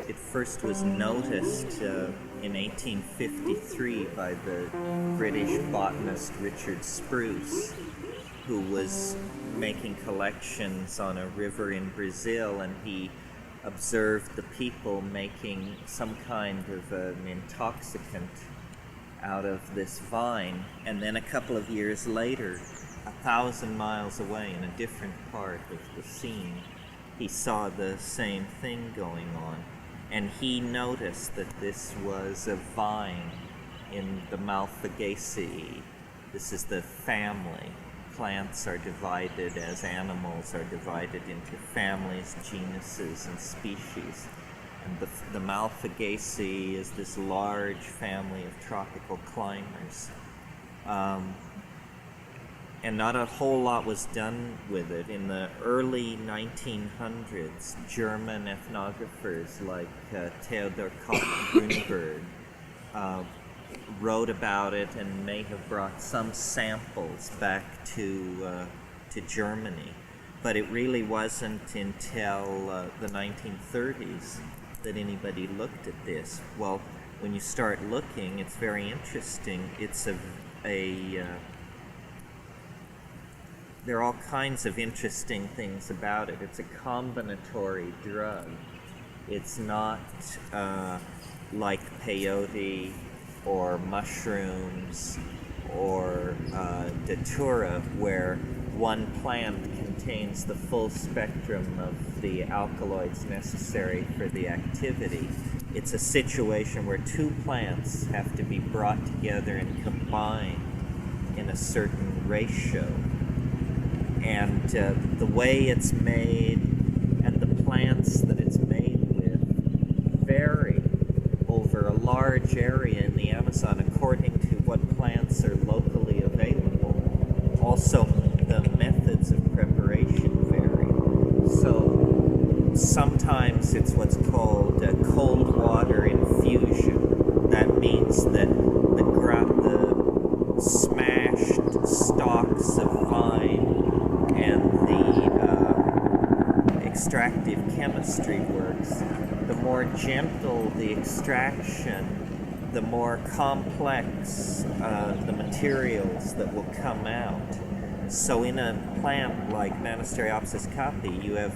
It first was noticed in 1853 by the British botanist Richard Spruce, who was making collections on a river in Brazil, and he observed the people making some kind of an intoxicant out of this vine. And then a couple of years later, 1,000 miles away in a different part of the scene, he saw the same thing going on. And he noticed that this was a vine in the Malphigaceae. This is the family. Plants are divided as animals are divided into families, genuses, and species. And the Malphigaceae is this large family of tropical climbers. And not a whole lot was done with it. In the early 1900s, German ethnographers like Theodor Koch-Grünberg wrote about it and may have brought some samples back to Germany. But it really wasn't until the 1930s that anybody looked at this. Well, when you start looking, it's very interesting. It's there are all kinds of interesting things about it. It's a combinatory drug. It's not like peyote or mushrooms or datura, where one plant contains the full spectrum of the alkaloids necessary for the activity. It's a situation where two plants have to be brought together and combined in a certain ratio. And the way it's made and the plants that it's made with vary over a large area in the Amazon according to what plants are locally available. Also, the methods of preparation vary. So sometimes it's what's called cold water infusion. That means that the smashed stalks of vine and the extractive chemistry works. The more gentle the extraction, the more complex the materials that will come out. So in a plant like Monasteriopsis caapi, you have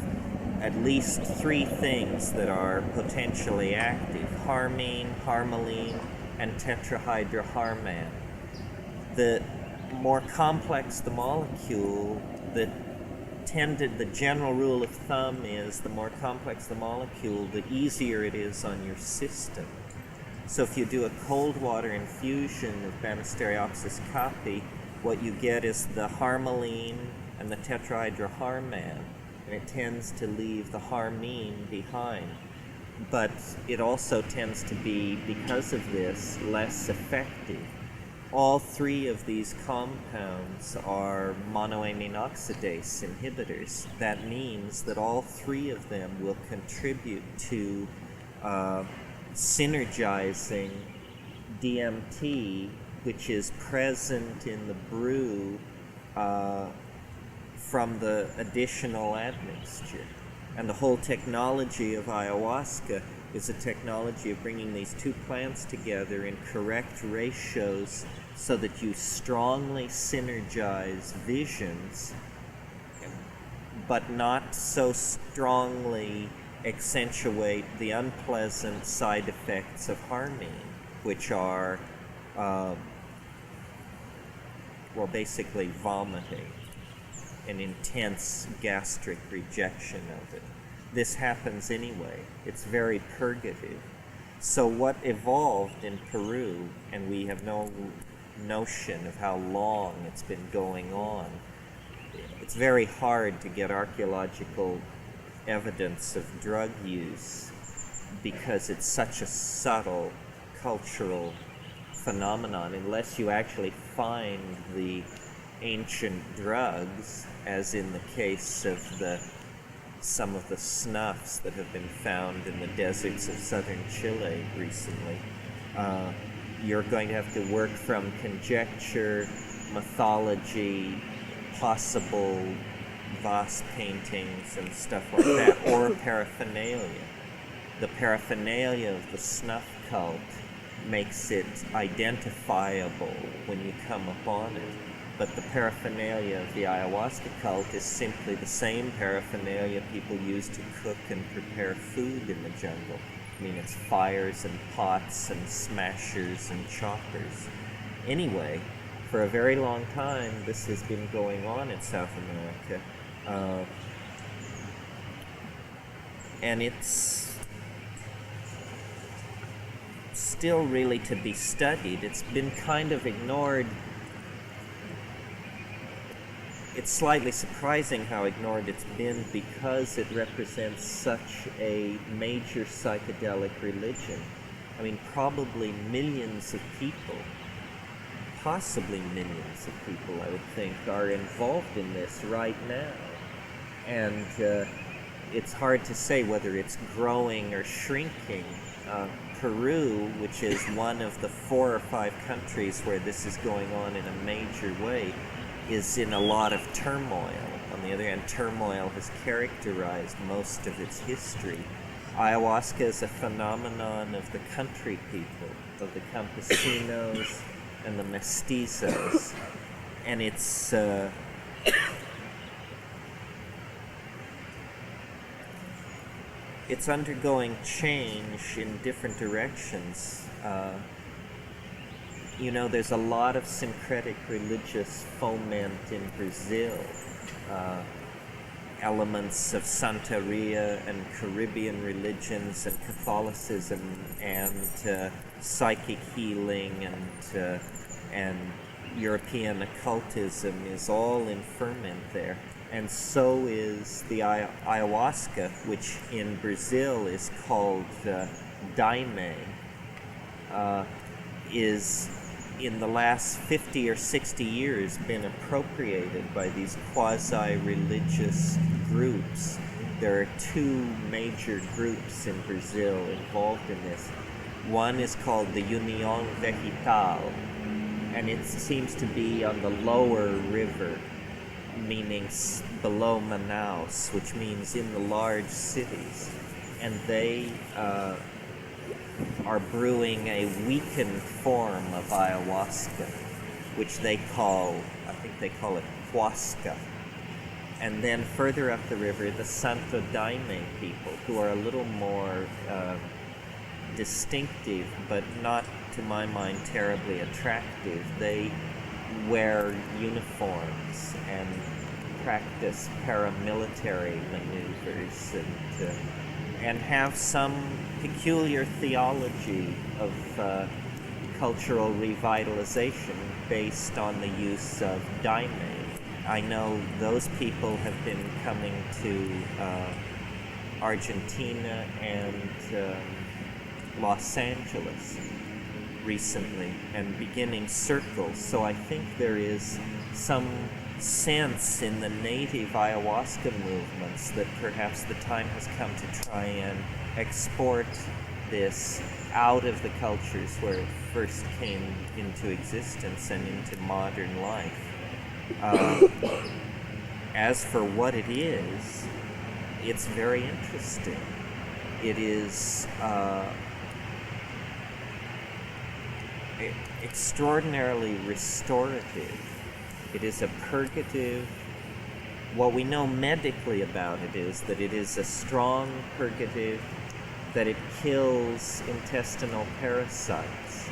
at least three things that are potentially active: harmine, harmaline, and tetrahydroharman. The more complex the molecule, the general rule of thumb is the more complex the molecule, the easier it is on your system. So if you do a cold water infusion of Monasteriopsis caapi, what you get is the harmaline and the tetrahydroharman, and it tends to leave the harmine behind. But it also tends to be, because of this, less effective. All three of these compounds are monoamine oxidase inhibitors. That means that all three of them will contribute to synergizing DMT, which is present in the brew from the additional admixture. And the whole technology of ayahuasca is a technology of bringing these two plants together in correct ratios so that you strongly synergize visions, but not so strongly accentuate the unpleasant side effects of harmine, which are, basically vomiting and intense gastric rejection of it. This happens anyway. It's very purgative. So what evolved in Peru, and we have no notion of how long it's been going on, it's very hard to get archaeological evidence of drug use because it's such a subtle cultural phenomenon unless you actually find the ancient drugs, as in the case of some of the snuffs that have been found in the deserts of southern Chile recently. You're going to have to work from conjecture, mythology, possible vase paintings and stuff like that, or paraphernalia. the paraphernalia of the snuff cult makes it identifiable when you come upon it. But the paraphernalia of the ayahuasca cult is simply the same paraphernalia people use to cook and prepare food in the jungle. I mean, it's fires and pots and smashers and choppers. Anyway, for a very long time, this has been going on in South America. And it's still really to be studied. It's been kind of ignored. It's slightly surprising how ignored it's been because it represents such a major psychedelic religion. I mean, probably millions of people, possibly millions of people, I would think, are involved in this right now. And it's hard to say whether it's growing or shrinking. Peru, which is one of the 4 or 5 countries where this is going on in a major way, is in a lot of turmoil. On the other hand, turmoil has characterized most of its history. Ayahuasca is a phenomenon of the country people, of the campesinos and the mestizos, and it's undergoing change in different directions. You know, there's a lot of syncretic religious foment in Brazil. Elements of Santeria and Caribbean religions and Catholicism and psychic healing and European occultism is all in ferment there. And so is the ayahuasca, which in Brazil is called daime, is in the last 50 or 60 years been appropriated by these quasi-religious groups. There are 2 major groups in Brazil involved in this. One is called the União Vegetal, and it seems to be on the lower river, meaning below Manaus, which means in the large cities. And they are brewing a weakened form of ayahuasca, which they call, I think they call it huasca. And then further up the river, the Santo Daime people, who are a little more distinctive, but not, to my mind, terribly attractive. They wear uniforms and practice paramilitary maneuvers and have some peculiar theology of cultural revitalization based on the use of daime. I know those people have been coming to Argentina and Los Angeles recently and beginning circles, so I think there is some sense in the native ayahuasca movements that perhaps the time has come to try and export this out of the cultures where it first came into existence and into modern life. As for what it is, it's very interesting. It is extraordinarily restorative. It is a purgative. What we know medically about it is that it is a strong purgative, that it kills intestinal parasites,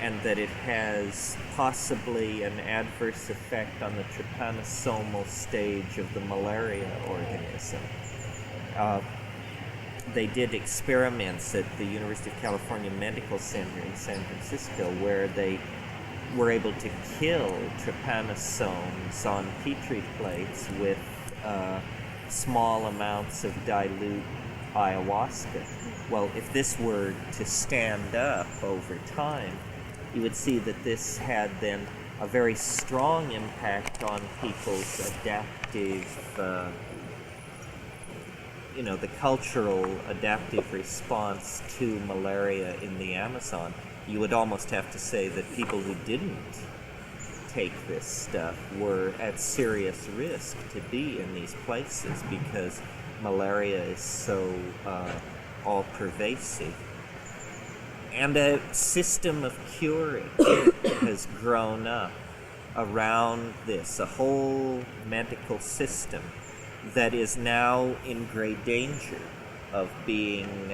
and that it has possibly an adverse effect on the trypanosomal stage of the malaria organism. They did experiments at the University of California Medical Center in San Francisco where they were able to kill trypanosomes on Petri plates with small amounts of dilute ayahuasca. Well, if this were to stand up over time, you would see that this had then a very strong impact on people's adaptive, the cultural adaptive response to malaria in the Amazon. You would almost have to say that people who didn't take this stuff were at serious risk to be in these places because malaria is so all-pervasive. And a system of curing has grown up around this, a whole medical system that is now in great danger of being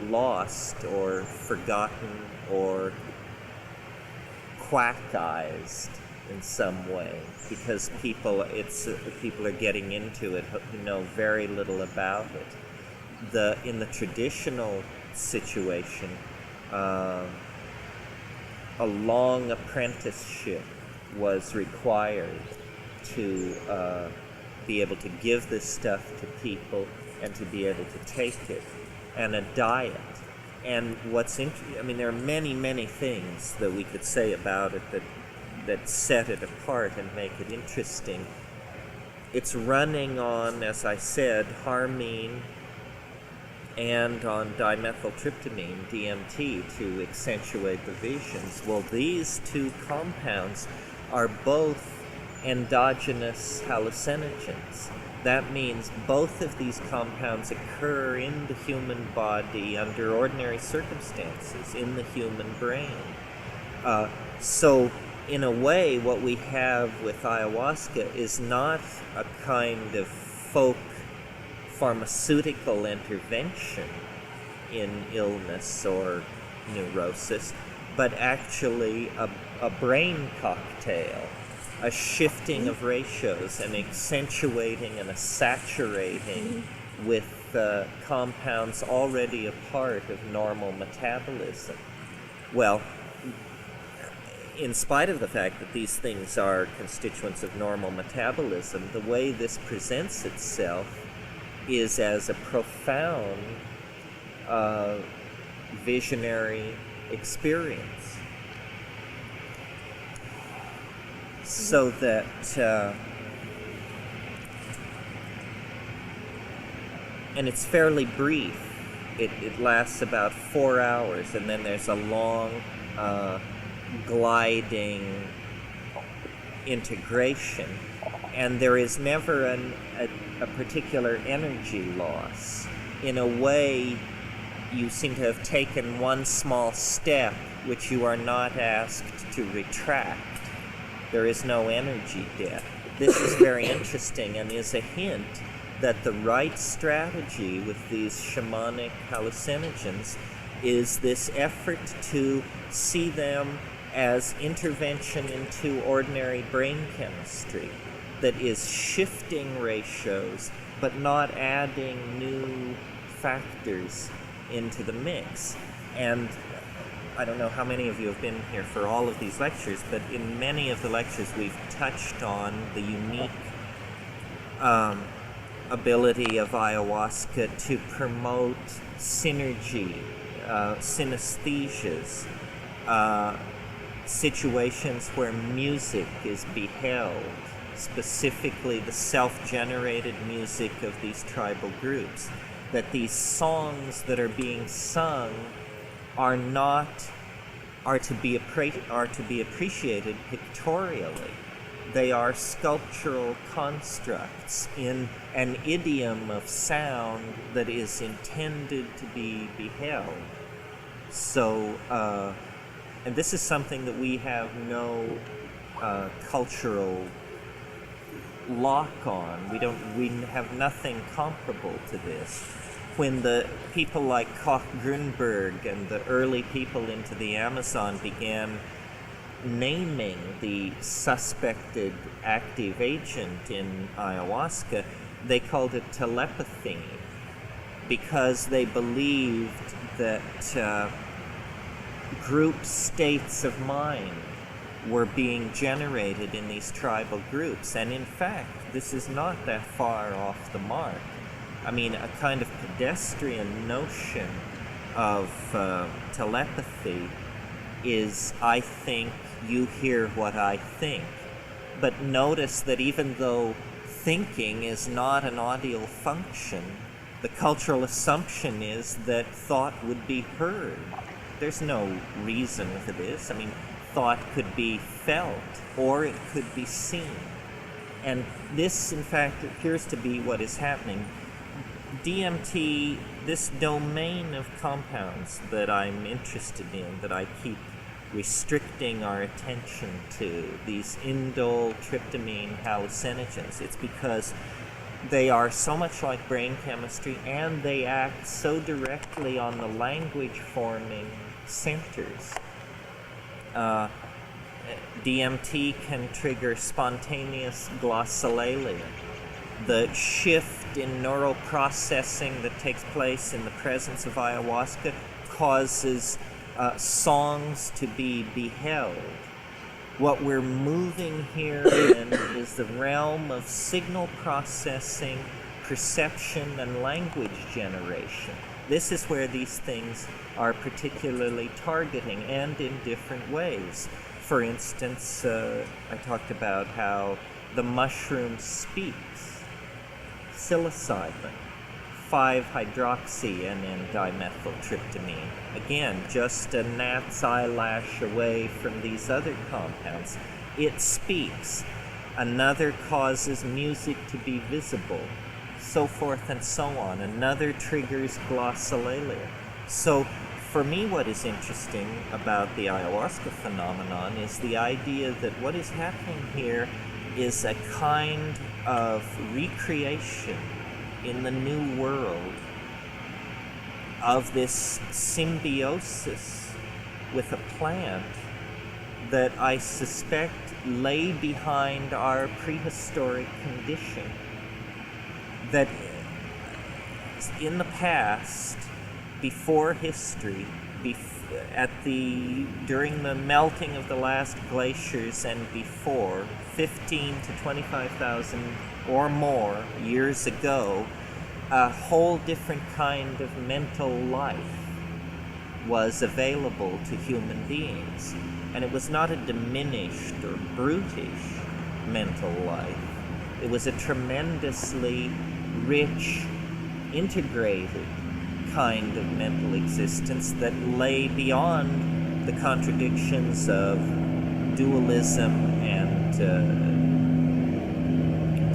lost or forgotten or quackized in some way, because people are getting into it who know very little about it. In the traditional situation, a long apprenticeship was required to be able to give this stuff to people and to be able to take it, and a diet. And there are many, many things that we could say about it that set it apart and make it interesting. It's running on, as I said, harmine and on dimethyltryptamine, DMT, to accentuate the visions. Well, these two compounds are both endogenous hallucinogens. That means both of these compounds occur in the human body under ordinary circumstances, in the human brain. So, in a way, what we have with ayahuasca is not a kind of folk pharmaceutical intervention in illness or neurosis, but actually a brain cocktail, a shifting of ratios, and accentuating and a saturating with compounds already a part of normal metabolism. Well, in spite of the fact that these things are constituents of normal metabolism, the way this presents itself is as a profound visionary experience. So that and it's fairly brief. It lasts about 4 hours, and then there's a long gliding integration, and there is never a particular energy loss. In a way, you seem to have taken one small step which you are not asked to retract. There is no energy debt. This is very interesting and is a hint that the right strategy with these shamanic hallucinogens is this effort to see them as intervention into ordinary brain chemistry that is shifting ratios but not adding new factors into the mix. And I don't know how many of you have been here for all of these lectures, but in many of the lectures we've touched on the unique ability of ayahuasca to promote synergy, synesthesias, situations where music is beheld, specifically the self-generated music of these tribal groups, that these songs that are being sung are to be appreciated pictorially. They are sculptural constructs in an idiom of sound that is intended to be beheld. So, and this is something that we have no cultural lock on. We have nothing comparable to this. When the people like Koch Grünberg and the early people into the Amazon began naming the suspected active agent in ayahuasca, they called it telepathy, because they believed that group states of mind were being generated in these tribal groups. And in fact, this is not that far off the mark. I mean, a kind of pedestrian notion of telepathy is, I think you hear what I think. But notice that even though thinking is not an audial function, the cultural assumption is that thought would be heard. There's no reason for this. I mean, thought could be felt or it could be seen. And this, in fact, appears to be what is happening. DMT, this domain of compounds that I'm interested in, that I keep restricting our attention to, these indole, tryptamine hallucinogens, it's because they are so much like brain chemistry, and they act so directly on the language-forming centers. DMT can trigger spontaneous glossolalia, the shift in neural processing that takes place in the presence of ayahuasca causes songs to be beheld. What we're moving here in is the realm of signal processing, perception, and language generation. This is where these things are particularly targeting, and in different ways. For instance, I talked about how the mushroom speaks. Psilocybin, 5-hydroxy-N,N-dimethyltryptamine. Again, just a gnat's eyelash away from these other compounds. It speaks. Another causes music to be visible, so forth and so on. Another triggers glossolalia. So, for me, what is interesting about the ayahuasca phenomenon is the idea that what is happening here is a kind of recreation in the new world of this symbiosis with a plant that I suspect lay behind our prehistoric condition. That in the past, before history, during the melting of the last glaciers and before, 15 to 25,000 or more years ago, a whole different kind of mental life was available to human beings. And it was not a diminished or brutish mental life. It was a tremendously rich, integrated kind of mental existence that lay beyond the contradictions of dualism and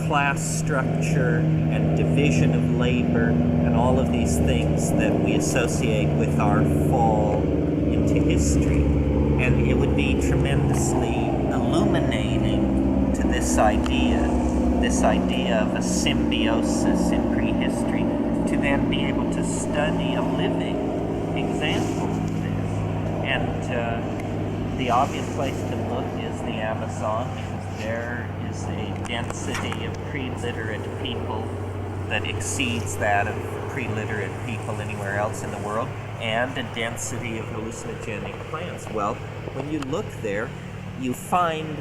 class structure and division of labor and all of these things that we associate with our fall into history. And it would be tremendously illuminating to this idea of a symbiosis in prehistory, to then be able to study a living example of this. And the obvious place to look is the Amazon, because there is a density of pre-literate people that exceeds that of pre-literate people anywhere else in the world, and a density of hallucinogenic plants. Well, when you look there, you find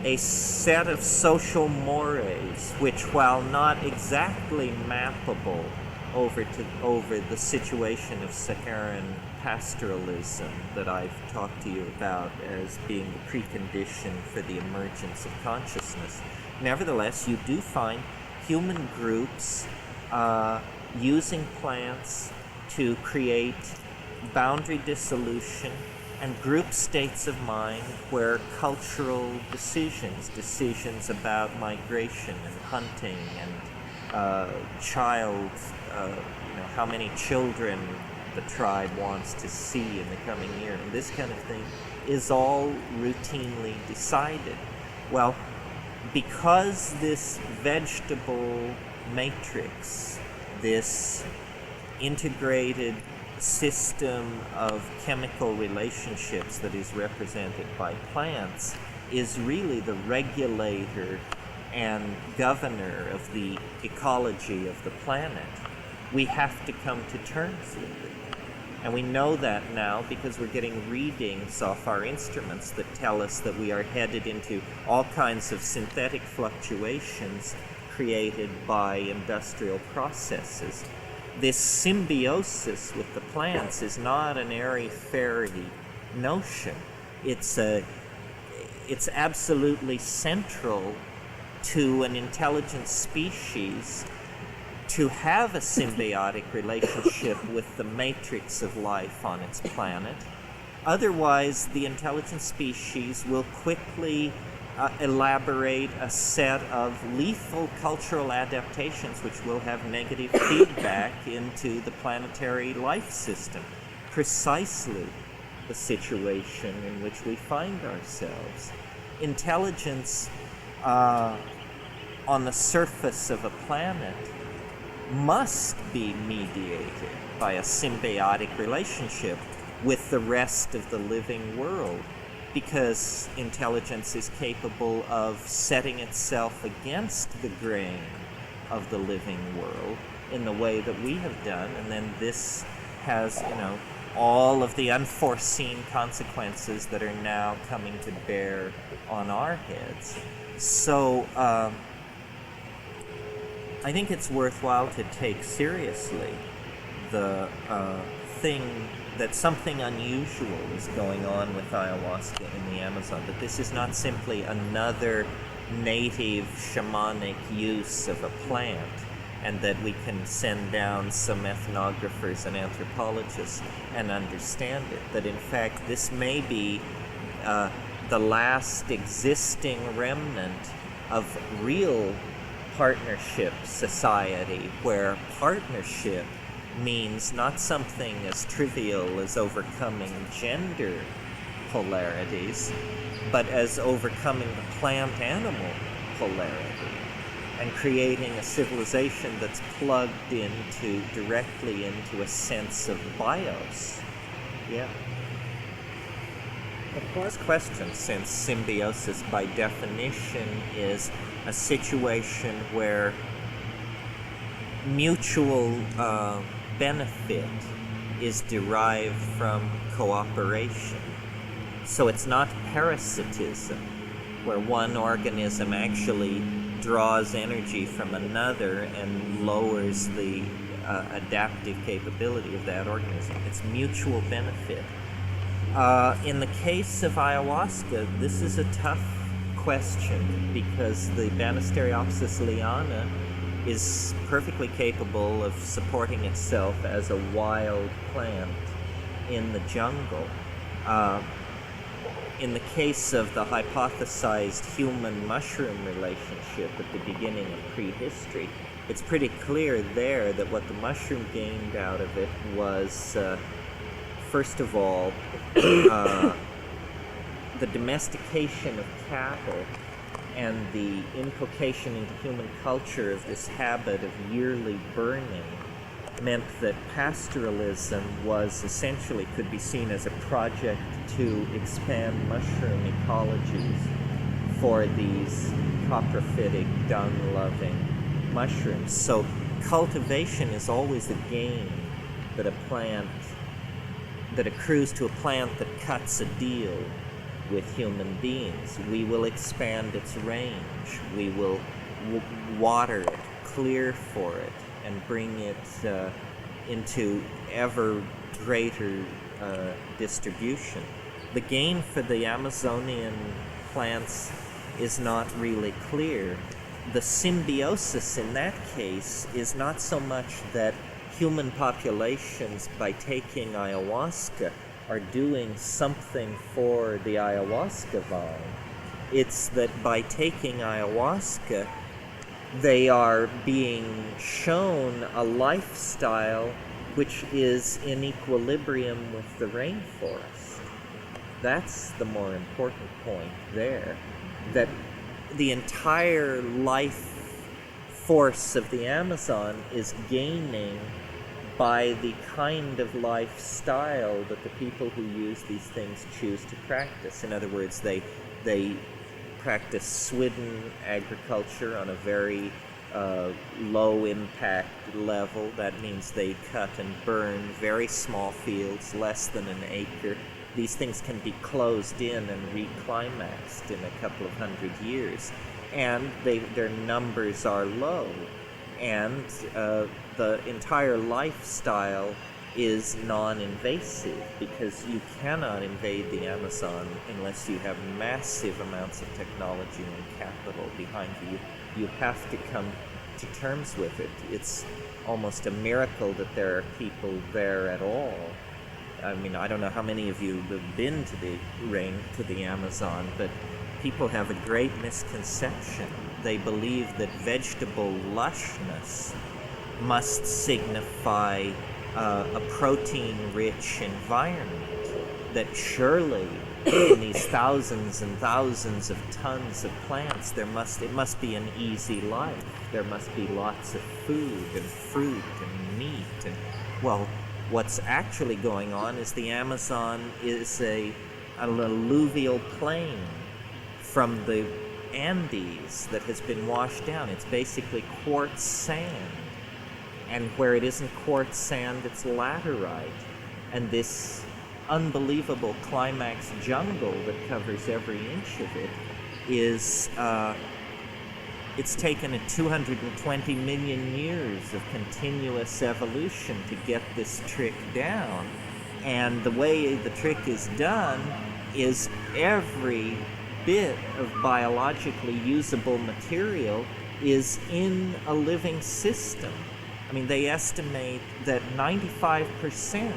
a set of social mores which, while not exactly mappable over the situation of Saharan pastoralism that I've talked to you about as being the precondition for the emergence of consciousness, nevertheless, you do find human groups using plants to create boundary dissolution and group states of mind where cultural decisions about migration and hunting and how many children the tribe wants to see in the coming year, and this kind of thing is all routinely decided. Well, because this vegetable matrix, this integrated system of chemical relationships that is represented by plants, is really the regulator and governor of the ecology of the planet, we have to come to terms with it. And we know that now because we're getting readings off our instruments that tell us that we are headed into all kinds of synthetic fluctuations created by industrial processes. This symbiosis with the plants is not an airy-fairy notion. It's absolutely central to an intelligent species to have a symbiotic relationship with the matrix of life on its planet. Otherwise, the intelligent species will quickly elaborate a set of lethal cultural adaptations which will have negative feedback into the planetary life system. Precisely the situation in which we find ourselves. Intelligence on the surface of a planet must be mediated by a symbiotic relationship with the rest of the living world, because intelligence is capable of setting itself against the grain of the living world in the way that we have done, and then this has, all of the unforeseen consequences that are now coming to bear on our heads. So I think it's worthwhile to take seriously the thing that something unusual is going on with ayahuasca in the Amazon, that this is not simply another native shamanic use of a plant, and that we can send down some ethnographers and anthropologists and understand it. That in fact this may be the last existing remnant of real partnership society, where partnership means not something as trivial as overcoming gender polarities, but as overcoming the plant-animal polarity and creating a civilization that's plugged directly into a sense of bios. Yeah. Of course, question, since symbiosis by definition is a situation where mutual benefit is derived from cooperation. So it's not parasitism, where one organism actually draws energy from another and lowers the adaptive capability of that organism. It's mutual benefit. In the case of ayahuasca, this is a tough question, because the Banisteriopsis liana is perfectly capable of supporting itself as a wild plant in the jungle. In the case of the hypothesized human-mushroom relationship at the beginning of prehistory, it's pretty clear there that what the mushroom gained out of it was, first of all, the domestication of cattle and the inculcation into human culture of this habit of yearly burning meant that pastoralism was essentially, could be seen as a project to expand mushroom ecologies for these coprophytic, dung-loving mushrooms. So cultivation is always a gain that accrues to a plant that cuts a deal with human beings. We will expand its range. We will water it, clear for it, and bring it into ever greater distribution. The gain for the Amazonian plants is not really clear. The symbiosis in that case is not so much that human populations, by taking ayahuasca, are doing something for the ayahuasca vine. It's that by taking ayahuasca, they are being shown a lifestyle which is in equilibrium with the rainforest. That's the more important point there, that the entire life force of the Amazon is gaining by the kind of lifestyle that the people who use these things choose to practice. In other words, they practice swidden agriculture on a very low impact level. That means they cut and burn very small fields, less than an acre. These things can be closed in and reclimaxed in a couple of 100 years, and their numbers are low, and the entire lifestyle is non-invasive, because you cannot invade the Amazon unless you have massive amounts of technology and capital behind you. You have to come to terms with it. It's almost a miracle that there are people there at all. I mean, I don't know how many of you have been to the Amazon, but people have a great misconception. They believe that vegetable lushness must signify a protein-rich environment, that surely in these thousands and thousands of tons of plants, it must be an easy life. There must be lots of food and fruit and meat. And, well, what's actually going on is the Amazon is an alluvial plain from the Andes that has been washed down. It's basically quartz sand. And where it isn't quartz sand, it's laterite. And this unbelievable climax jungle that covers every inch of it is, it's taken 220 million years of continuous evolution to get this trick down. And the way the trick is done is every bit of biologically usable material is in a living system. I mean, they estimate that 95%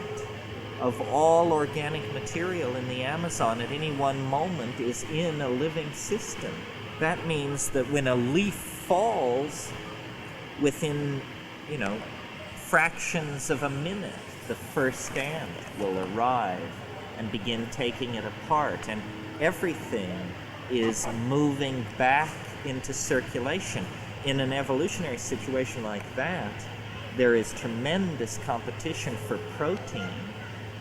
of all organic material in the Amazon at any one moment is in a living system. That means that when a leaf falls, within, fractions of a minute, the first ant will arrive and begin taking it apart, and everything is moving back into circulation. In an evolutionary situation like that, there is tremendous competition for protein,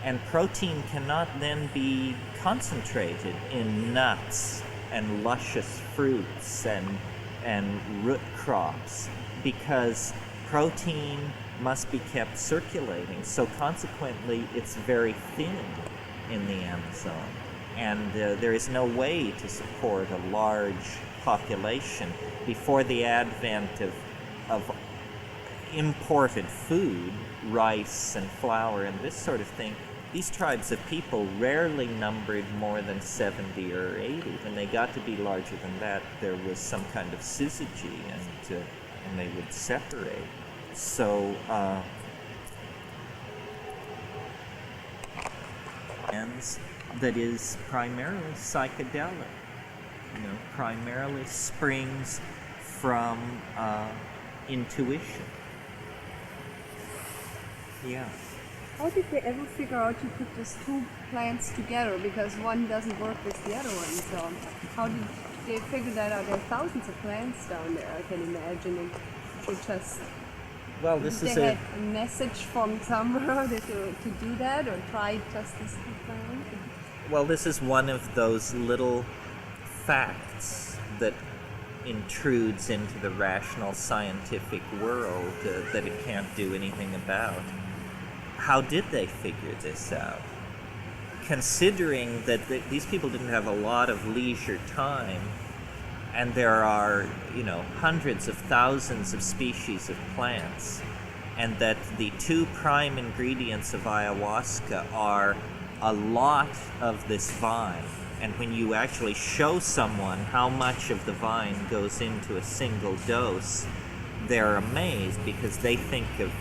and protein cannot then be concentrated in nuts and luscious fruits and root crops, because protein must be kept circulating. So consequently, it's very thin in the Amazon, and there is no way to support a large population. Before the advent of imported food, rice and flour and this sort of thing, these tribes of people rarely numbered more than 70 or 80. When they got to be larger than that, there was some kind of syzygy, and they would separate. So, that is primarily psychedelic, primarily springs from intuition. Yeah. How did they ever figure out to put these two plants together? Because one doesn't work with the other one. So how did they figure that out? There are thousands of plants down there, I can imagine. And they just... Well, this is had a message from somewhere to do that, or try just this plant? Well, this is one of those little facts that intrudes into the rational scientific world that it can't do anything about. How did they figure this out? Considering that these people didn't have a lot of leisure time, and there are, hundreds of thousands of species of plants, and that the two prime ingredients of ayahuasca are a lot of this vine. And when you actually show someone how much of the vine goes into a single dose, they're amazed, because they think of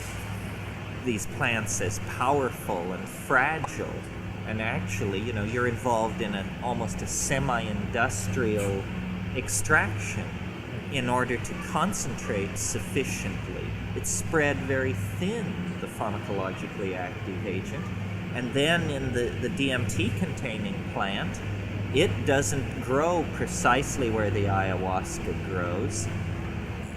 these plants as powerful and fragile. And actually, you're involved in almost a semi-industrial extraction in order to concentrate sufficiently. It's spread very thin, the pharmacologically active agent. And then in the DMT-containing plant, it doesn't grow precisely where the ayahuasca grows.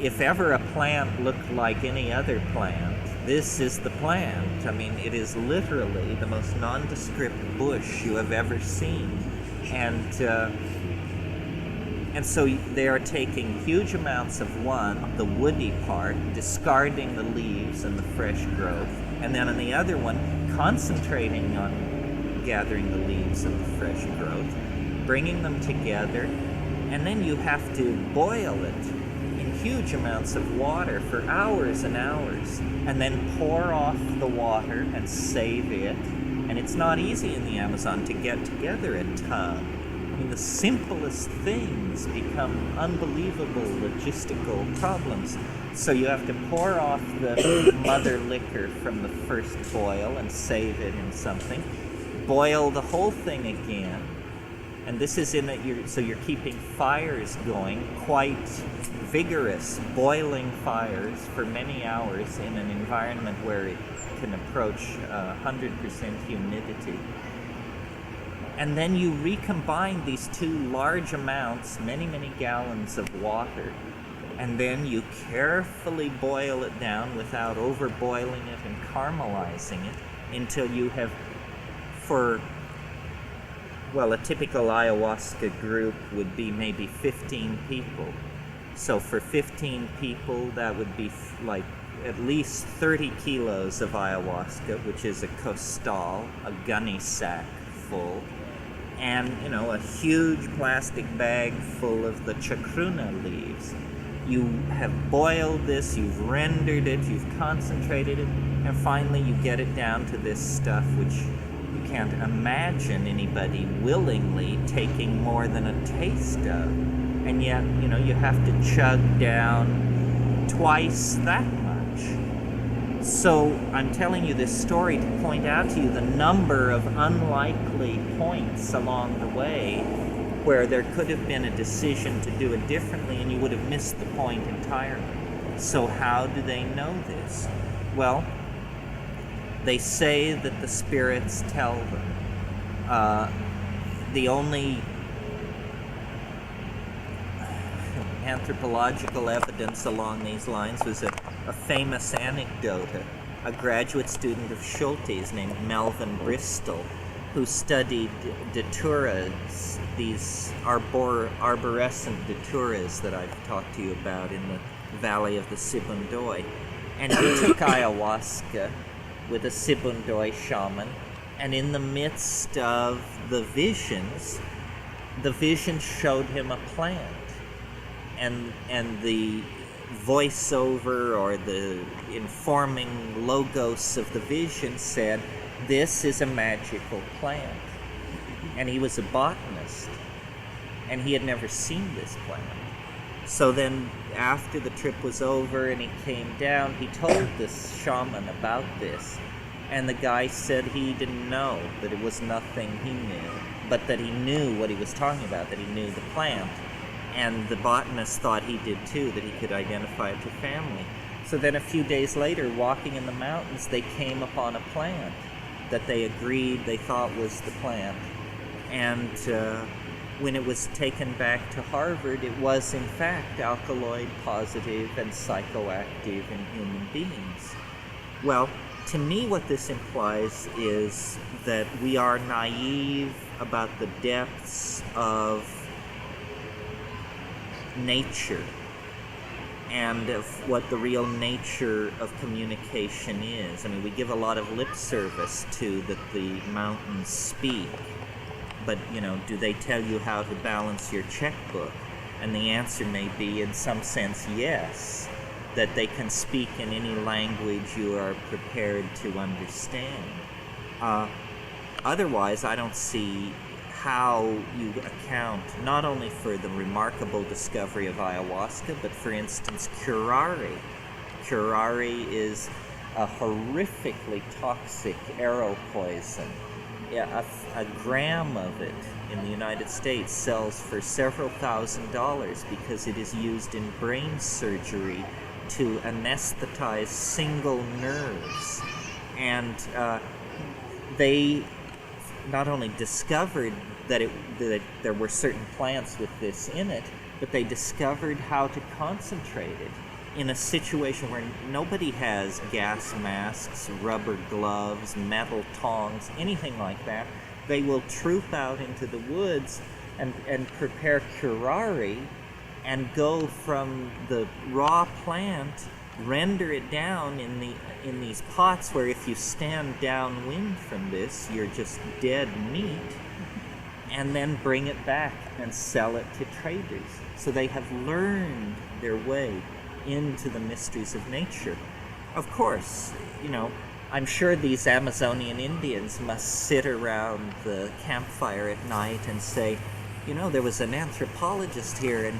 If ever a plant looked like any other plant, this is the plant. I mean, it is literally the most nondescript bush you have ever seen. And so they are taking huge amounts of one, the woody part, discarding the leaves and the fresh growth, and then on the other one, concentrating on gathering the leaves and the fresh growth, bringing them together, and then you have to boil it in huge amounts of water for hours and hours, and then pour off the water and save it. And it's not easy in the Amazon to get together a tub. I mean, the simplest things become unbelievable logistical problems. So you have to pour off the mother liquor from the first boil and save it in something. Boil the whole thing again. And this is in it, so you're keeping fires going, quite vigorous, boiling fires for many hours in an environment where it can approach 100% humidity. And then you recombine these two large amounts, many, many gallons of water, and then you carefully boil it down without overboiling it and caramelizing it until you have, a typical ayahuasca group would be maybe 15 people. So for 15 people, that would be like at least 30 kilos of ayahuasca, which is a costal, a gunny sack full, and, a huge plastic bag full of the chacruna leaves. You have boiled this, you've rendered it, you've concentrated it, and finally you get it down to this stuff which you can't imagine anybody willingly taking more than a taste of. And yet, you have to chug down twice that much. So I'm telling you this story to point out to you the number of unlikely points along the way where there could have been a decision to do it differently and you would have missed the point entirely. So how do they know this? Well, they say that the spirits tell them. The only anthropological evidence along these lines was a famous anecdote. A graduate student of Schulte's named Melvin Bristol, who studied daturas, these arborescent daturas that I've talked to you about in the valley of the Sibundoy. And he took ayahuasca with a Sibundoy shaman, and in the midst of the vision showed him a plant. And the voiceover or the informing logos of the vision said, "This is a magical plant." And he was a botanist, and he had never seen this plant. So then after the trip was over and he came down, he told this shaman about this. And the guy said he didn't know, that it was nothing he knew, but that he knew what he was talking about, that he knew the plant. And the botanist thought he did too, that he could identify it to family. So then a few days later, walking in the mountains, they came upon a plant that they agreed they thought was the plant. And when it was taken back to Harvard, it was in fact alkaloid positive and psychoactive in human beings. Well, to me what this implies is that we are naive about the depths of nature and of what the real nature of communication is. I mean, we give a lot of lip service to that the mountains speak, but, do they tell you how to balance your checkbook? And the answer may be, in some sense, yes, that they can speak in any language you are prepared to understand. Otherwise, I don't see how you account not only for the remarkable discovery of ayahuasca, but for instance, curare. Curare is a horrifically toxic arrow poison. Yeah, a gram of it in the United States sells for several $1,000s because it is used in brain surgery to anesthetize single nerves. And they not only discovered that there were certain plants with this in it, but they discovered how to concentrate it in a situation where nobody has gas masks, rubber gloves, metal tongs, anything like that. They will troop out into the woods and prepare curare and go from the raw plant, render it down in these pots where if you stand downwind from this, you're just dead meat, and then bring it back and sell it to traders. So they have learned their way into the mysteries of nature. Of course, I'm sure these Amazonian Indians must sit around the campfire at night and say, there was an anthropologist here and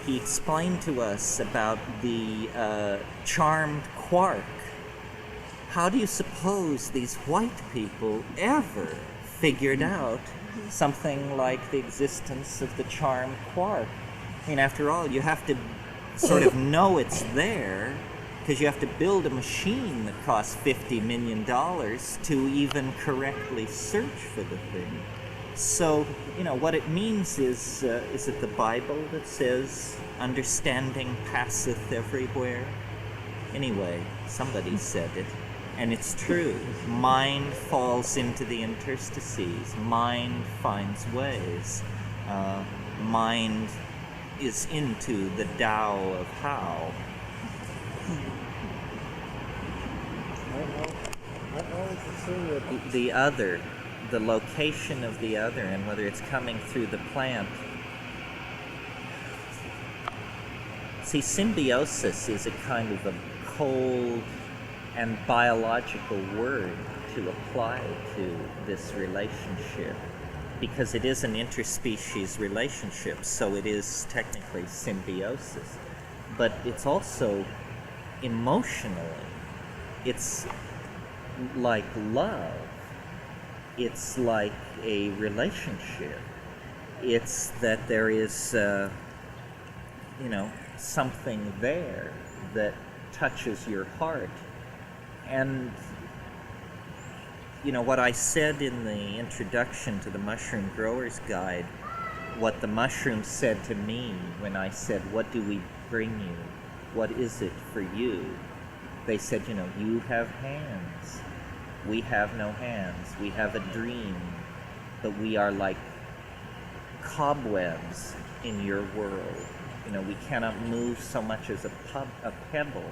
he explained to us about the charmed quark. How do you suppose these white people ever figured out something like the existence of the charmed quark? I mean, after all, you have to sort of know it's there, because you have to build a machine that costs $50 million to even correctly search for the thing. So, what it means is it the Bible that says, understanding passeth everywhere? Anyway, somebody said it, and it's true. Mind falls into the interstices. Mind finds ways. Mind is into the Tao of how. I always assume that The other, the location of the other, and whether it's coming through the plant. See, symbiosis is a kind of a cold and biological word to apply to this relationship, because it is an interspecies relationship, so it is technically symbiosis. But it's also emotionally, it's like love. It's like a relationship. It's that there is, something there that touches your heart. And, what I said in the introduction to the Mushroom Grower's Guide, what the mushrooms said to me when I said, what do we bring you? What is it for you? They said, you have hands. We have no hands. We have a dream, but we are like cobwebs in your world. We cannot move so much as a pebble.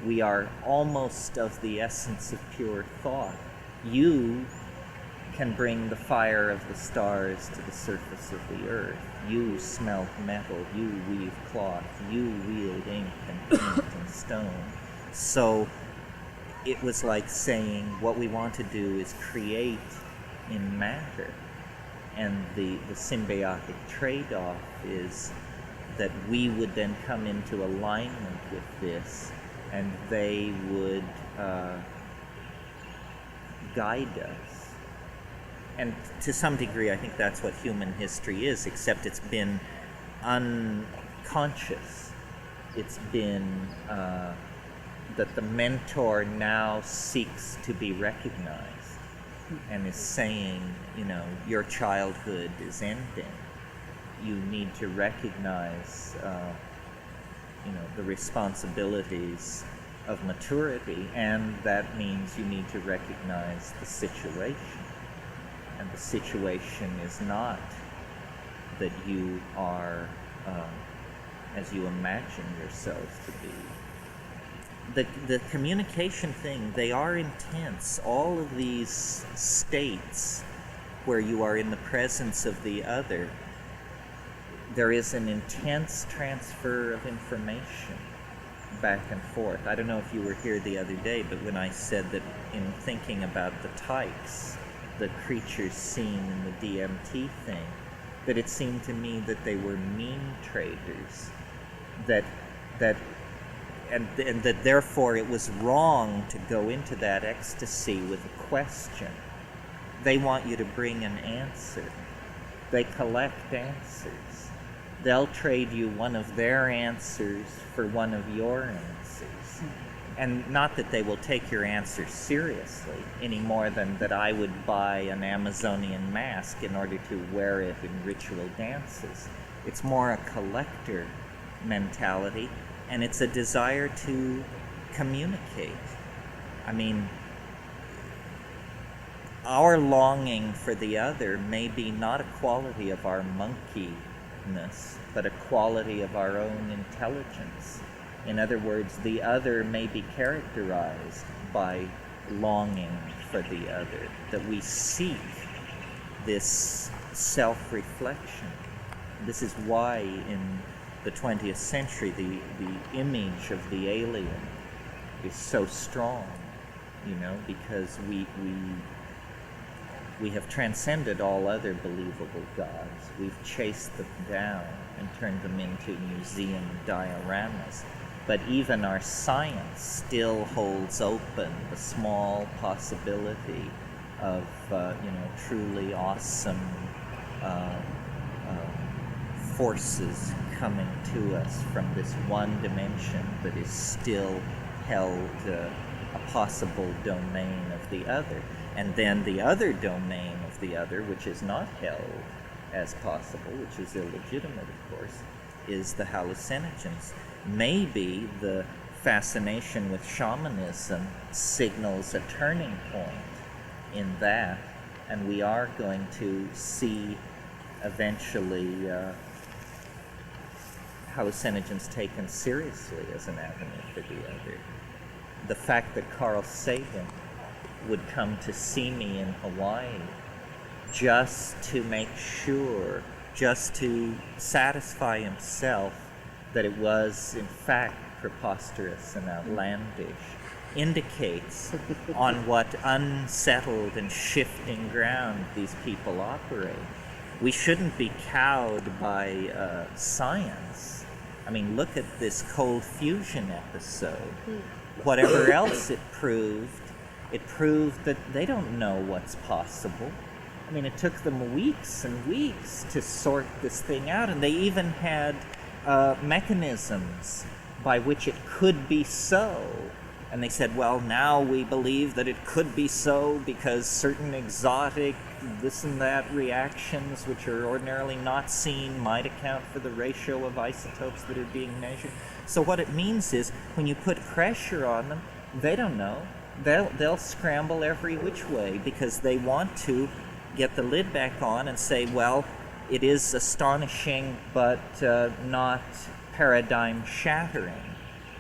We are almost of the essence of pure thought. You can bring the fire of the stars to the surface of the earth. You smelt metal. You weave cloth. You wield ink and paint and stone. So it was like saying, what we want to do is create in matter. And the symbiotic trade-off is that we would then come into alignment with this, and they would guide us. And to some degree, I think that's what human history is, except it's been unconscious. It's been that the mentor now seeks to be recognized and is saying, your childhood is ending. You need to recognize, the responsibilities of maturity, and that means you need to recognize the situation. And the situation is not that you are as you imagine yourselves to be. The communication thing, they are intense. All of these states where you are in the presence of the other, there is an intense transfer of information back and forth. I don't know if you were here the other day, but when I said that in thinking about the types, the creatures seen in the DMT thing, that it seemed to me that they were meme traders, and that therefore it was wrong to go into that ecstasy with a question. They want you to bring an answer. They collect answers. They'll trade you one of their answers for one of your answers. And not that they will take your answer seriously any more than that I would buy an Amazonian mask in order to wear it in ritual dances. It's more a collector mentality, and it's a desire to communicate. I mean, our longing for the other may be not a quality of our monkeyness, but a quality of our own intelligence. In other words, the other may be characterized by longing for the other, that we seek this self-reflection. This is why in the 20th century the image of the alien is so strong, because we we have transcended all other believable gods. We've chased them down and turned them into museum dioramas. But even our science still holds open the small possibility of, truly awesome forces coming to us from this one dimension that is still held a possible domain of the other. And then the other domain of the other, which is not held as possible, which is illegitimate, of course, is the hallucinogens. Maybe the fascination with shamanism signals a turning point in that, and we are going to see eventually hallucinogens taken seriously as an avenue for the other. The fact that Carl Sagan would come to see me in Hawaii just to make sure, just to satisfy himself that it was in fact preposterous and outlandish, indicates on what unsettled and shifting ground these people operate. We shouldn't be cowed by science. I mean, look at this cold fusion episode. Whatever else it proved that they don't know what's possible. I mean, it took them weeks and weeks to sort this thing out, and they even had mechanisms by which it could be so. And they said, well, now we believe that it could be so because certain exotic this and that reactions, which are ordinarily not seen, might account for the ratio of isotopes that are being measured. So what it means is, when you put pressure on them, they don't know. They'll scramble every which way because they want to get the lid back on and say, well, it is astonishing, but not paradigm shattering.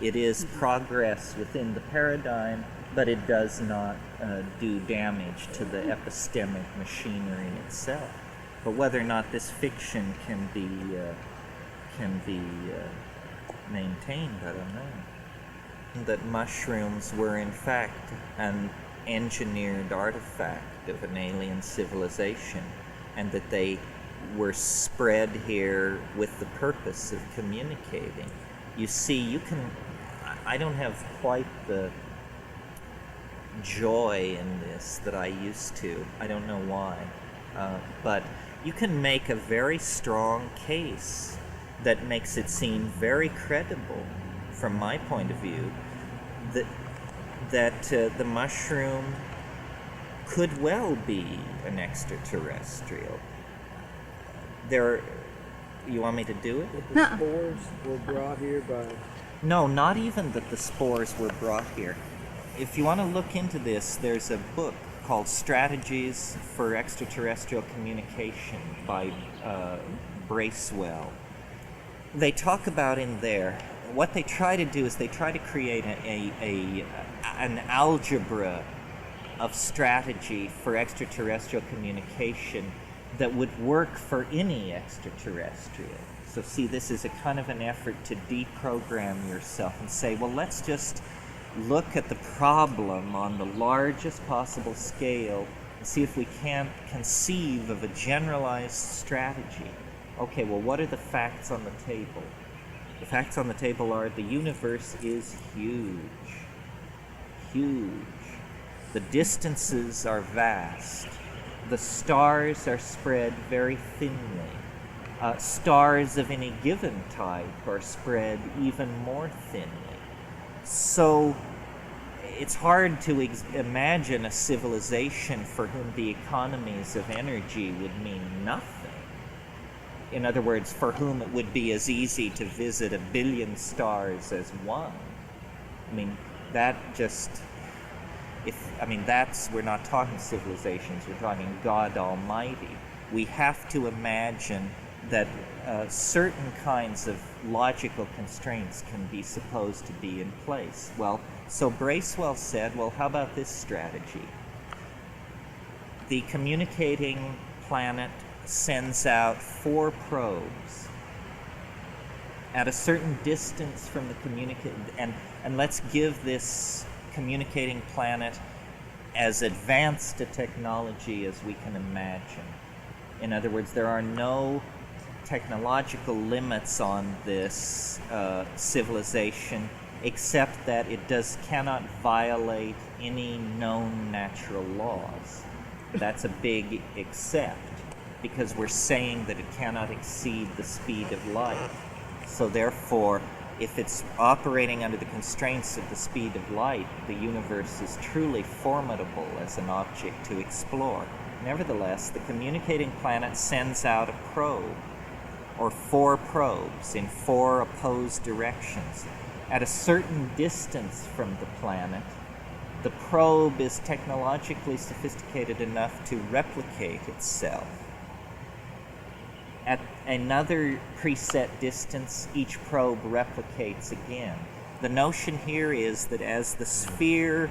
It is progress within the paradigm, but it does not do damage to the epistemic machinery itself. But whether or not this fiction can be maintained, I don't know. That mushrooms were in fact an engineered artifact of an alien civilization, and that they were spread here with the purpose of communicating. You see, I don't have quite the joy in this that I used to. I don't know why. But you can make a very strong case that makes it seem very credible, from my point of view, that the mushroom could well be an extraterrestrial. You want me to do it? The spores were brought here by... No, not even that the spores were brought here. If you want to look into this, there's a book called Strategies for Extraterrestrial Communication by Bracewell. They talk about in there, what they try to do is they try to create an algebra of strategy for extraterrestrial communication that would work for any extraterrestrial. So see, this is a kind of an effort to deprogram yourself and say, well, let's just look at the problem on the largest possible scale and see if we can't conceive of a generalized strategy. Okay, well, what are the facts on the table? The facts on the table are the universe is huge. Huge. The distances are vast. The stars are spread very thinly. Stars of any given type are spread even more thinly. So it's hard to imagine a civilization for whom the economies of energy would mean nothing. In other words, for whom it would be as easy to visit 1 billion stars as one. I mean, we're not talking civilizations, we're talking God Almighty. We have to imagine that certain kinds of logical constraints can be supposed to be in place. Well, so Bracewell said, well, how about this strategy? The communicating planet sends out 4 probes at a certain distance from the and let's give this communicating planet as advanced a technology as we can imagine. In other words, there are no technological limits on this civilization, except that it cannot violate any known natural laws. That's a big except, because we're saying that it cannot exceed the speed of light. So therefore, if it's operating under the constraints of the speed of light, the universe is truly formidable as an object to explore. Nevertheless, the communicating planet sends out a probe, or 4 probes in 4 opposed directions. At a certain distance from the planet, the probe is technologically sophisticated enough to replicate itself. At another preset distance, each probe replicates again. The notion here is that as the sphere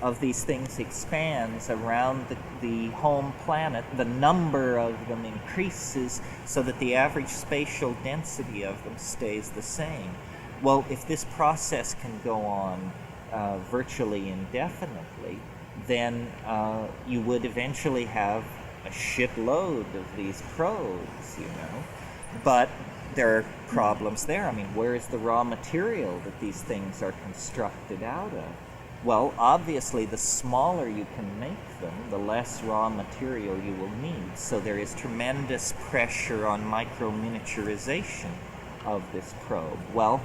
of these things expands around the home planet, the number of them increases so that the average spatial density of them stays the same. Well, if this process can go on virtually indefinitely, then you would eventually have a shitload of these probes, you know. But there are problems there. I mean, where is the raw material that these things are constructed out of? Well, obviously, the smaller you can make them, the less raw material you will need. So there is tremendous pressure on micro-miniaturization of this probe. Well,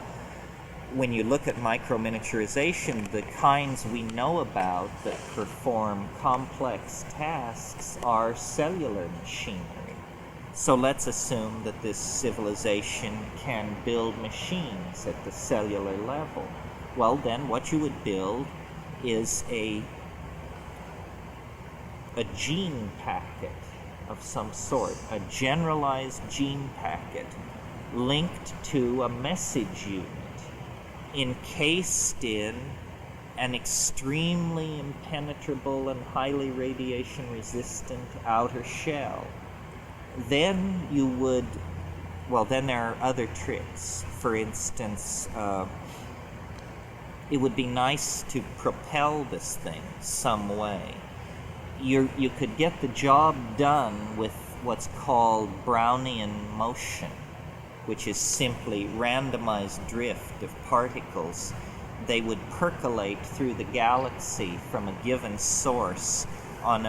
when you look at micro-miniaturization, the kinds we know about that perform complex tasks are cellular machinery. So let's assume that this civilization can build machines at the cellular level. Well, then what you would build is a gene packet of some sort, a generalized gene packet linked to a message unit, encased in an extremely impenetrable and highly radiation resistant outer shell. Then you would, well, then there are other tricks. For instance, it would be nice to propel this thing some way. You could get the job done with what's called Brownian motion, which is simply randomized drift of particles. They would percolate through the galaxy from a given source on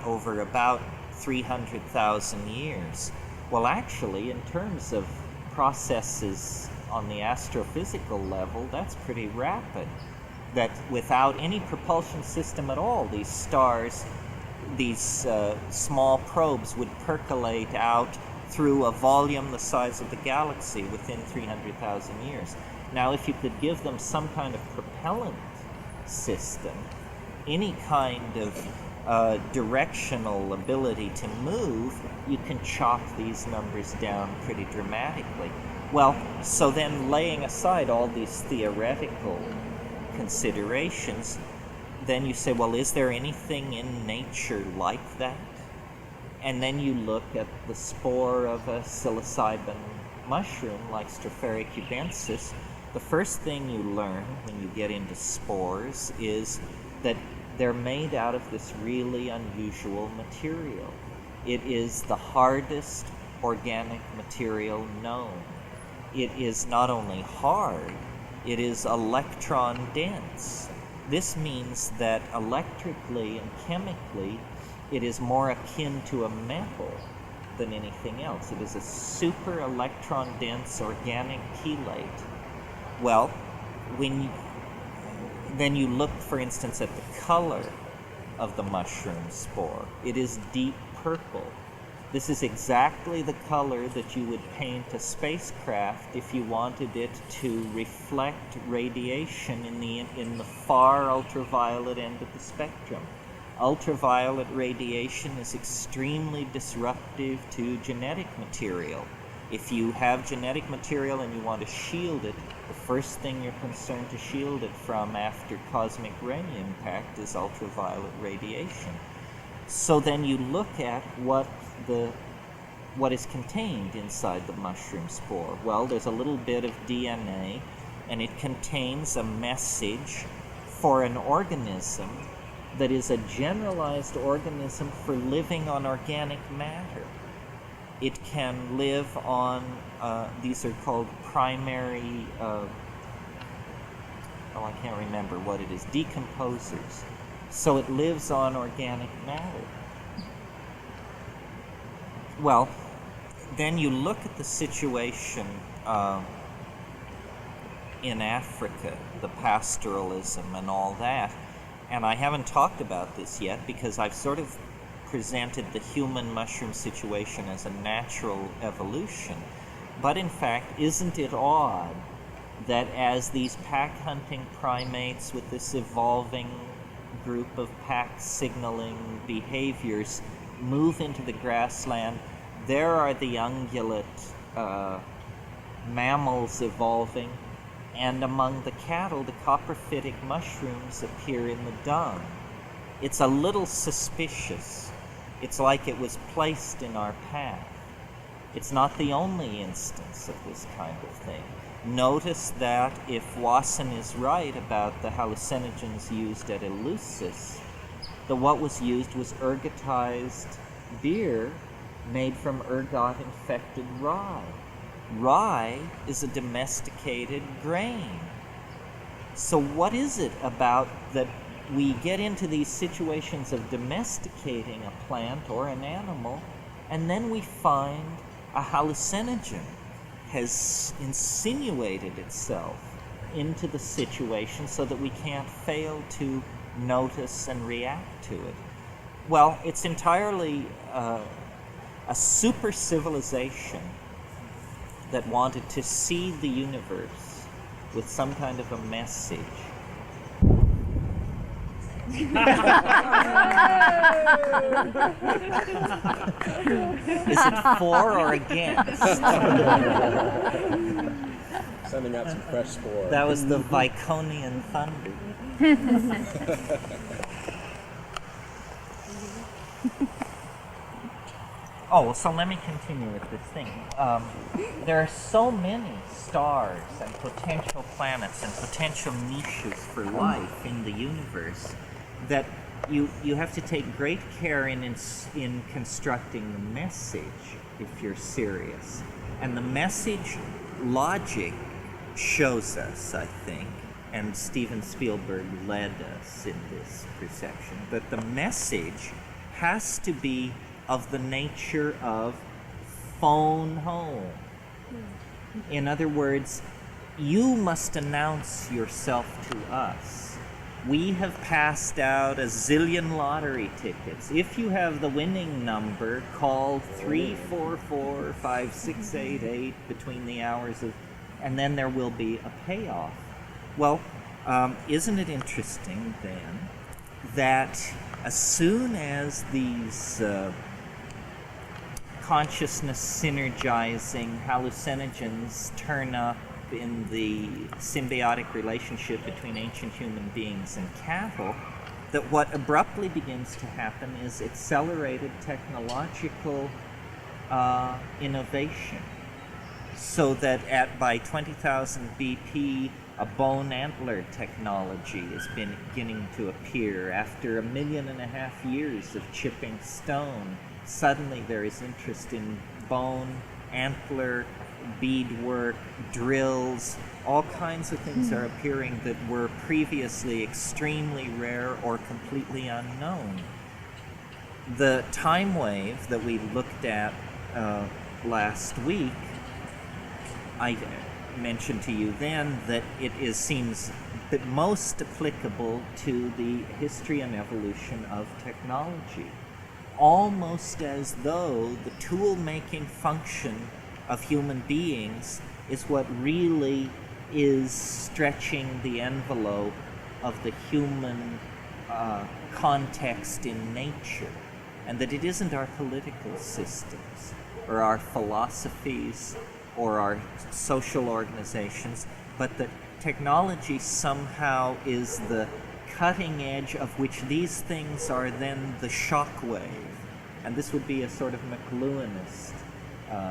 over about 300,000 years. Well, actually, in terms of processes on the astrophysical level, that's pretty rapid. That without any propulsion system at all, these stars, these small probes would percolate out through a volume the size of the galaxy within 300,000 years. Now, if you could give them some kind of propellant system, any kind of directional ability to move, you can chop these numbers down pretty dramatically. Well, so then laying aside all these theoretical considerations, then you say, well, is there anything in nature like that? And then you look at the spore of a psilocybin mushroom like Stropharia cubensis. The first thing you learn when you get into spores is that they're made out of this really unusual material. It is the hardest organic material known. It is not only hard, it is electron dense. This means that electrically and chemically, it is more akin to a metal than anything else. It is a super electron dense organic chelate. Well, then you look, for instance, at the color of the mushroom spore. It is deep purple. This is exactly the color that you would paint a spacecraft if you wanted it to reflect radiation in the far ultraviolet end of the spectrum. Ultraviolet radiation is extremely disruptive to genetic material. If you have genetic material and you want to shield it, the first thing you're concerned to shield it from after cosmic ray impact is ultraviolet radiation. So then you look at what is contained inside the mushroom spore. Well, there's a little bit of DNA, and it contains a message for an organism that is a generalized organism for living on organic matter. It can live on, these are called primary, I can't remember what it is, decomposers. So it lives on organic matter. Well, then you look at the situation in Africa, the pastoralism and all that, and I haven't talked about this yet because I've sort of presented the human mushroom situation as a natural evolution. But in fact, isn't it odd that as these pack-hunting primates with this evolving group of pack signaling behaviors move into the grassland, there are the ungulate mammals evolving, and among the cattle, the coprophytic mushrooms appear in the dung. It's a little suspicious. It's like it was placed in our path. It's not the only instance of this kind of thing. Notice that if Wasson is right about the hallucinogens used at Eleusis, what was used was ergotized beer made from ergot-infected rye. Rye is a domesticated grain. So what is it about that we get into these situations of domesticating a plant or an animal, and then we find a hallucinogen has insinuated itself into the situation so that we can't fail to notice and react to it? Well, it's entirely a super civilization that wanted to seed the universe with some kind of a message. Is it for or against? Sending out some fresh spores. That was the Viconian thunder. Oh, so let me continue with this thing. There are so many stars and potential planets and potential niches for life in the universe that you have to take great care in constructing the message if you're serious. And the message logic shows us, I think, and Steven Spielberg led us in this perception, that the message has to be of the nature of phone home. In other words, you must announce yourself to us. We have passed out a zillion lottery tickets. If you have the winning number, call 344-5688 between the hours of, and then there will be a payoff. Well, isn't it interesting then that as soon as these consciousness synergizing hallucinogens turn up in the symbiotic relationship between ancient human beings and cattle, that what abruptly begins to happen is accelerated technological innovation, so that by 20,000 BP, a bone antler technology is beginning to appear. After 1.5 million years of chipping stone, suddenly there is interest in bone, antler, beadwork, drills. All kinds of things are appearing that were previously extremely rare or completely unknown. The time wave that we looked at last week, I mentioned to you then that seems that most applicable to the history and evolution of technology. Almost as though the tool-making function of human beings is what really is stretching the envelope of the human context in nature, and that it isn't our political systems or our philosophies or our social organizations, but that technology somehow is the cutting edge of which these things are then the shock wave. And this would be a sort of McLuhanist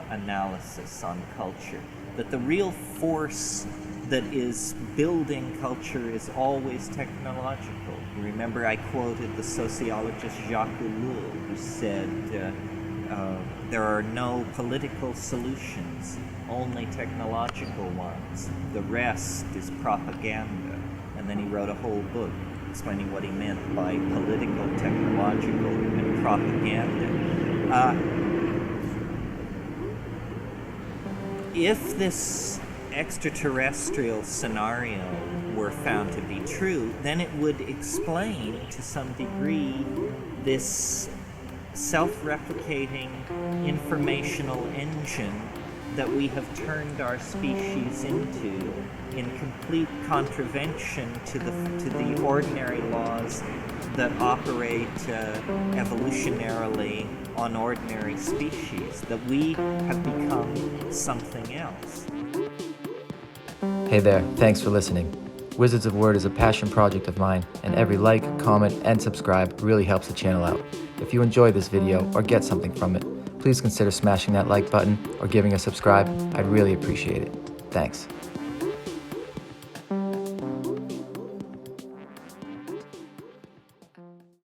analysis on culture, that the real force that is building culture is always technological. Remember, I quoted the sociologist Jacques Ellul, who said, there are no political solutions, only technological ones. The rest is propaganda. And then he wrote a whole book explaining what he meant by political, technological, and propaganda. If this extraterrestrial scenario were found to be true, then it would explain to some degree this self-replicating informational engine that we have turned our species into, in complete contravention to the ordinary laws that operate evolutionarily on ordinary species, that we have become something else. Hey there, thanks for listening. Wizards of Word is a passion project of mine, and every like, comment, and subscribe really helps the channel out. If you enjoy this video or get something from it, please consider smashing that like button or giving a subscribe. I'd really appreciate it. Thanks.